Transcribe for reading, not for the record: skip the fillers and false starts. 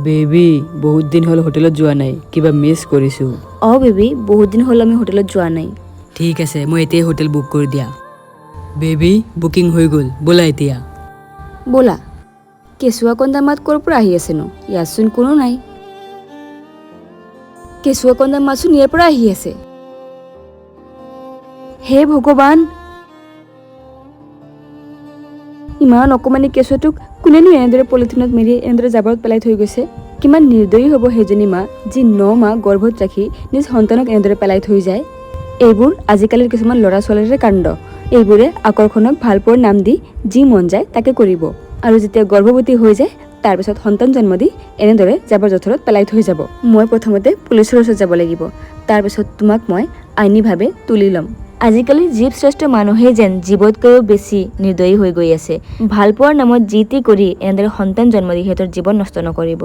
Baby বহুত দিন হ'ল হোটেলত যোৱা নাই, কিবা মিছ কৰিছোঁ। বেবি বহুত দিন হ'ল আমি হোটেলত যোৱা নাই। ঠিক আছে, মই এতিয়াই হোটেল বুক কৰি দিয়া। বেবি বুকিং হৈ গ'ল, ব'লা এতিয়া। ব'লা। কেঁচুৱা কন্দা মাত ক'ৰ পৰা আহি আছেনো? ইয়াতচোন কোনো নাই। কেঁচুৱা কন্দা মাতচোন ইয়াৰ পৰা আহি আছে। হে ভগৱান, ইমান অকণমানি কেঁচুৱাটোক কোনেনো এনেদৰে পলিথিনত মেলি এনেদৰে জাবৰত পেলাই থৈ গৈছে? কিমান নিৰ্দয়ী হ'ব সেইজনী মা, যি 9 মাহ গৰ্ভত ৰাখি নিজ সন্তানক এনেদৰে পেলাই থৈ যায়। এইবোৰ আজিকালিৰ কিছুমান ল'ৰা ছোৱালীৰে কাণ্ড। এইবোৰে আকৰ্ষণক ভাল পোৱাৰ নাম দি যি মন যায় তাকে কৰিব, আৰু যেতিয়া গৰ্ভৱতী হৈ যায় তাৰপিছত সন্তান জন্ম দি এনেদৰে জাবৰ জোথৰত পেলাই থৈ যাব। মই প্ৰথমতে পুলিচৰ ওচৰত যাব লাগিব, তাৰপিছত তোমাক মই আইনীভাৱে তুলি ল'ম। আজিকালি জীৱশ্ৰেষ্ঠ মানুহেই যেন জীৱতকৈও বেছি নিৰ্দয়ী হৈ গৈ আছে। ভাল পোৱাৰ নামত যি টি কৰি এনেদৰে সন্তান জন্ম দি সিহঁতৰ জীৱন নষ্ট নকৰিব।